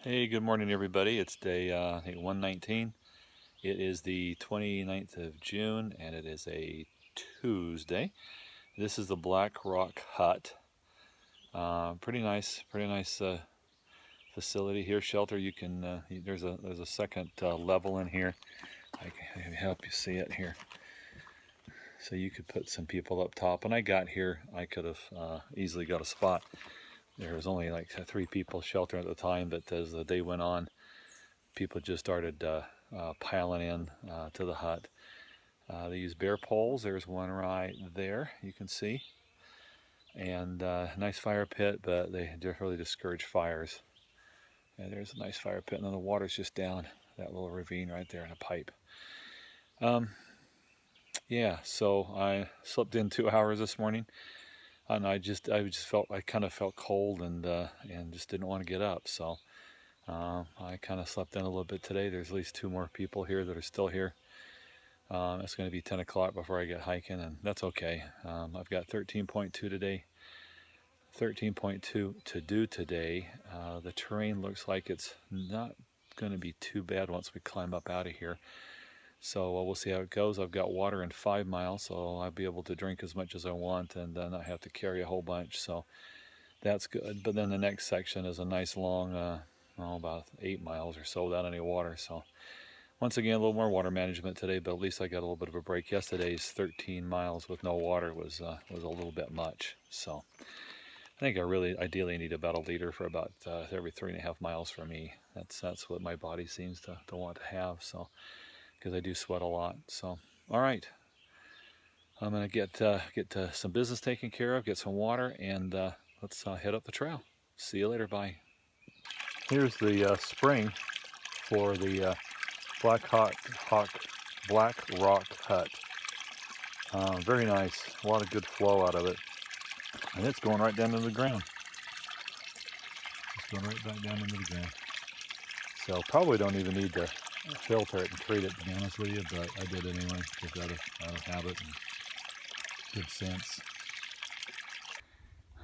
Hey, good morning, everybody. It's day, I think 119. It is the 29th of June, and it is a Tuesday. This is the Black Rock Hut. Pretty nice facility here. Shelter. You can. There's a second level in here. I can help you see it here. So you could put some people up top. When I got here, I could have easily got a spot. There was only like 3 people sheltering at the time, but as the day went on, people just started piling in to the hut. They use bare poles. There's one right there, you can see. And nice fire pit, but they really discourage fires. And there's a nice fire pit, and then the water's just down that little ravine right there in a pipe. Yeah, so I slept in 2 hours this morning, and I kind of felt cold and just didn't want to get up. So I kind of slept in a little bit today. There's at least 2 more people here that are still here. It's going to be 10 o'clock before I get hiking, and that's okay. I've got 13.2 today. 13.2 to do today. The terrain looks like it's not going to be too bad once we climb up out of here. So we'll see how it goes. I've got water in 5 miles, so I'll be able to drink as much as I want and then not have to carry a whole bunch. So that's good. But then the next section is a nice long, about 8 miles or so without any water. So once again, a little more water management today, but at least I got a little bit of a break. Yesterday's 13 miles with no water was a little bit much. So I think I really ideally need about a liter for about every 3.5 miles for me. That's what my body seems to want to have. So because I do sweat a lot. So all right, I'm gonna get some business taken care of, get some water, and let's head up the trail. See you later. Bye. Here's the spring for the Black Rock Hut. Very nice. A lot of good flow out of it. And it's going right down into the ground. It's going right back down into the ground. So probably don't even need to filter it and treat it, to be honest with you, but I did anyway, just out of habit and good sense.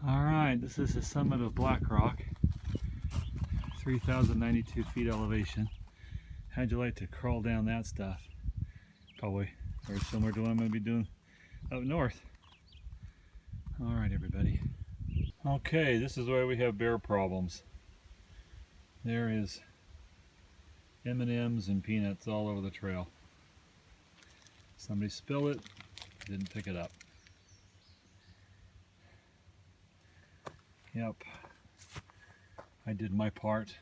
All right, this is the summit of Black Rock. 3,092 feet elevation. How'd you like to crawl down that stuff? Probably very similar to what I'm going to be doing up north. All right, everybody. Okay, this is where we have bear problems. There is M&Ms and peanuts all over the trail. Somebody spilled it, didn't pick it up. Yep, I did my part.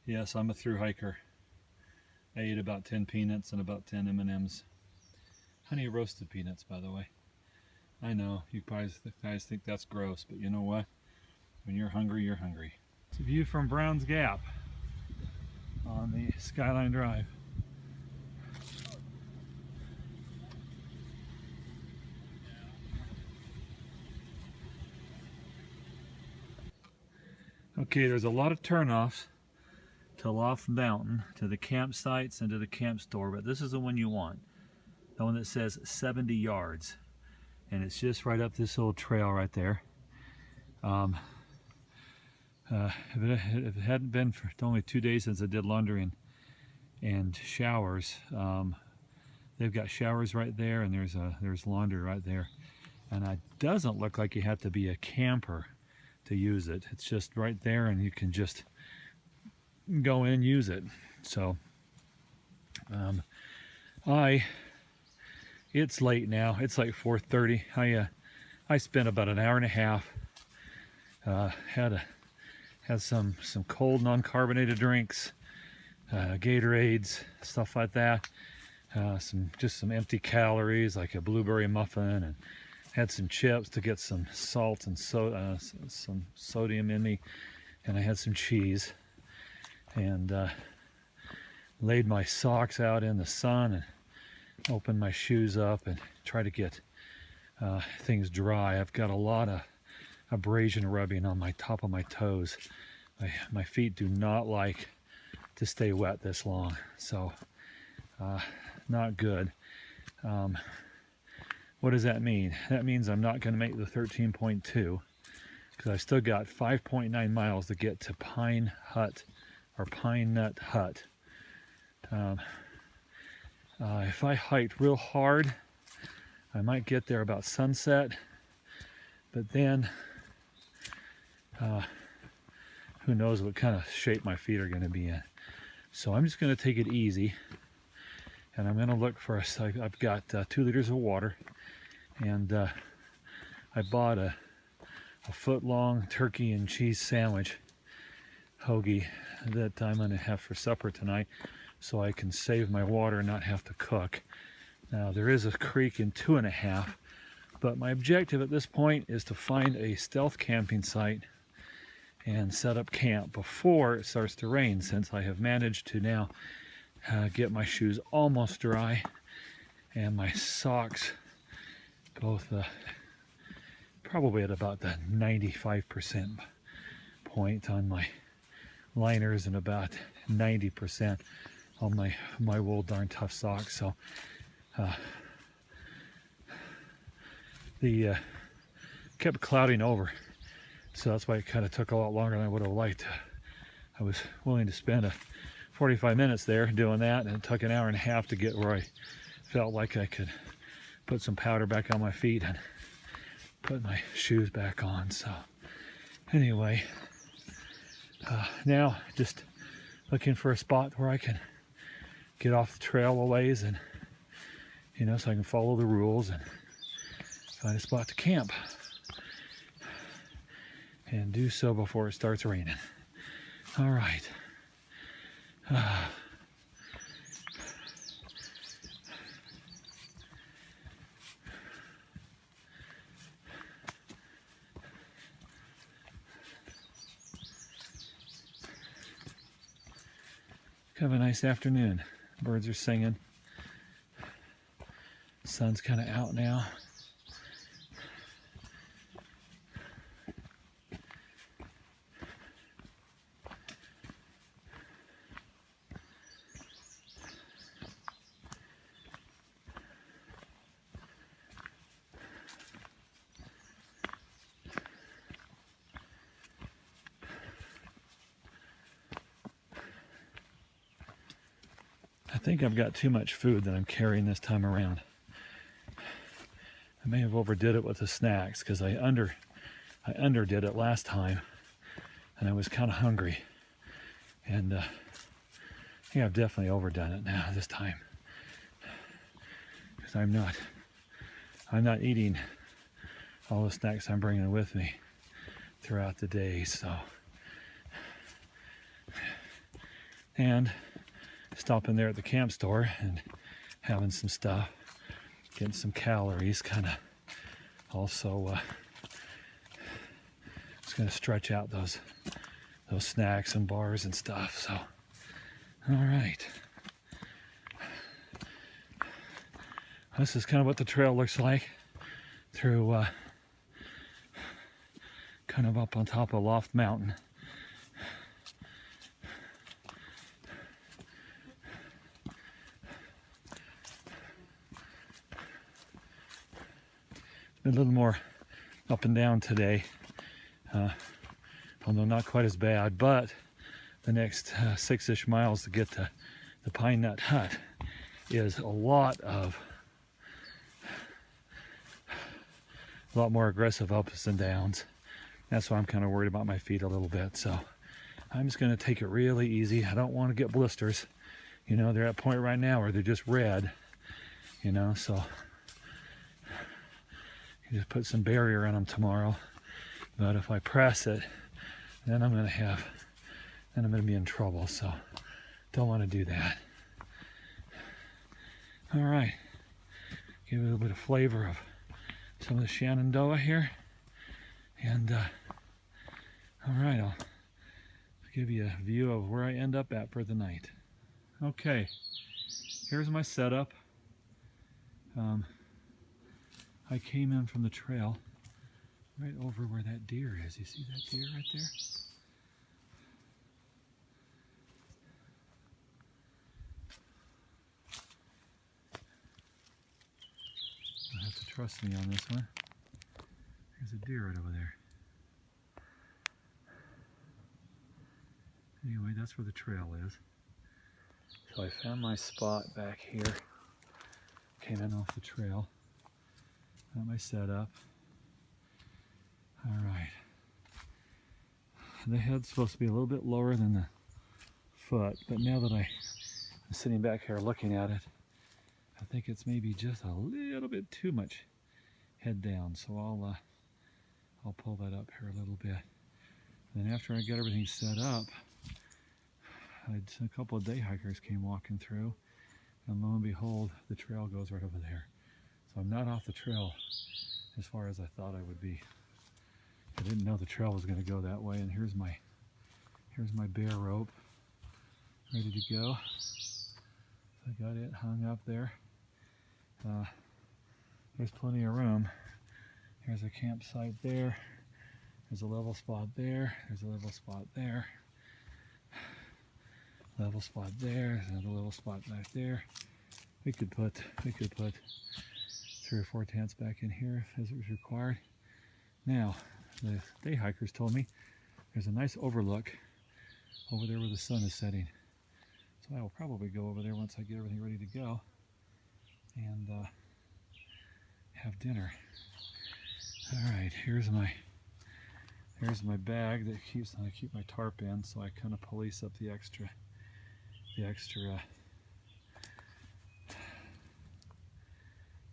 Yes, I'm a thru-hiker. I ate about 10 peanuts and about 10 M&Ms. Honey roasted peanuts, by the way. I know, you guys think that's gross, but you know what? When you're hungry, you're hungry. It's a view from Brown's Gap on the Skyline Drive. Okay, there's a lot of turnoffs to Loft Mountain, to the campsites and to the camp store, but this is the one you want. The one that says 70 yards. And it's just right up this little trail right there. If it hadn't been for only 2 days since I did laundry and showers, they've got showers right there, and there's laundry right there. And it doesn't look like you have to be a camper to use it. It's just right there, and you can just go in and use it. So it's late now. It's like 4:30. I spent about an hour and a half. Had some cold non-carbonated drinks, Gatorades, stuff like that. Some empty calories, like a blueberry muffin, and had some chips to get some salt and some sodium in me, and I had some cheese, and laid my socks out in the sun and opened my shoes up and try to get things dry. I've got a lot of abrasion rubbing on my top of my toes. My feet do not like to stay wet this long, so not good. What does that mean? That means I'm not going to make the 13.2. because I still got 5.9 miles to get to Pine Hut, or Pine Nut Hut. If I hiked real hard, I might get there about sunset, but then who knows what kind of shape my feet are going to be in. So I'm just going to take it easy, and I'm going to look for I've got 2 liters of water, and I bought a foot-long turkey and cheese sandwich hoagie that I'm going to have for supper tonight, so I can save my water and not have to cook. Now there is a creek in 2.5, but my objective at this point is to find a stealth camping site and set up camp before it starts to rain, since I have managed to now get my shoes almost dry and my socks both probably at about the 95% point on my liners and about 90% on my wool darn tough socks. So the kept clouding over, so that's why it kind of took a lot longer than I would have liked. I was willing to spend 45 minutes there doing that, and it took an hour and a half to get where I felt like I could put some powder back on my feet and put my shoes back on. So anyway, now just looking for a spot where I can get off the trail a ways, and so I can follow the rules and find a spot to camp, and do so before it starts raining. All right. Have a nice afternoon. Birds are singing. Sun's kind of out now. I think I've got too much food that I'm carrying this time around. I may have overdid it with the snacks, because I underdid it last time, and I was kind of hungry, and I think I've definitely overdone it now this time, because I'm not eating all the snacks I'm bringing with me throughout the day. So, and stopping there at the camp store and having some stuff, getting some calories, kind of also just going to stretch out those snacks and bars and stuff. So, all right, this is kind of what the trail looks like through kind of up on top of Loft Mountain. A little more up and down today, although not quite as bad, but the next 6-ish miles to get to the Pine Nut Hut is a lot more aggressive ups and downs. That's why I'm kind of worried about my feet a little bit. So I'm just going to take it really easy. I don't want to get blisters. They're at a point right now where they're just red, so just put some barrier on them tomorrow. But if I press it, then I'm going to be in trouble. So don't want to do that. All right, give it a little bit of flavor of some of the Shenandoah here, and all right, I'll give you a view of where I end up at for the night. Okay, here's my setup. I came in from the trail right over where that deer is. You see that deer right there? You'll have to trust me on this one. There's a deer right over there. Anyway, that's where the trail is. So I found my spot back here. Came in off the trail. Got my setup. Alright. The head's supposed to be a little bit lower than the foot, but now that I'm sitting back here looking at it, I think it's maybe just a little bit too much head down. So I'll pull that up here a little bit. And then after I get everything set up, a couple of day hikers came walking through, and lo and behold, the trail goes right over there. So I'm not off the trail as far as I thought I would be. I didn't know the trail was going to go that way, and here's my bear rope ready to go. So I got it hung up there. There's plenty of room. Here's a campsite there. There's a level spot there. There's a level spot there. Level spot there. There's another level spot back there. We could put 3 or 4 tents back in here as it was required. Now, the day hikers told me there's a nice overlook over there where the sun is setting. So I will probably go over there once I get everything ready to go and have dinner. All right, here's my bag that I keep my tarp in, so I kind of police up the extra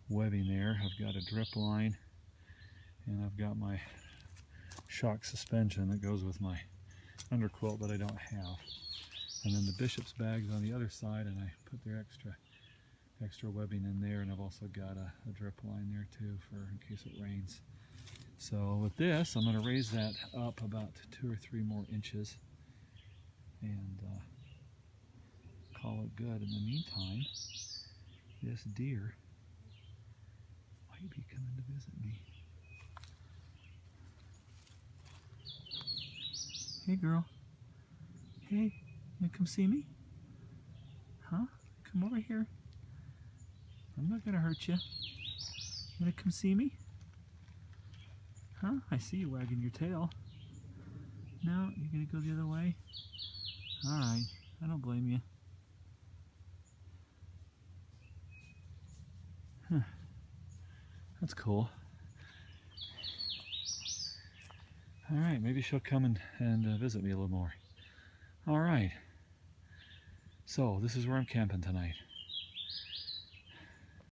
webbing there. I've got a drip line, and I've got my shock suspension that goes with my underquilt that I don't have. And then the bishop's bag's on the other side, and I put their extra webbing in there, and I've also got a drip line there too for in case it rains. So with this, I'm going to raise that up about 2 or 3 more inches and call it good. In the meantime, this deer might be coming to visit me. Hey girl. Hey, you come see me? Huh? Come over here. I'm not gonna hurt you. You gonna come see me? Huh? I see you wagging your tail. No, you're gonna go the other way? Alright, I don't blame you. Huh. That's cool. Alright, maybe she'll come and visit me a little more. Alright. So, this is where I'm camping tonight.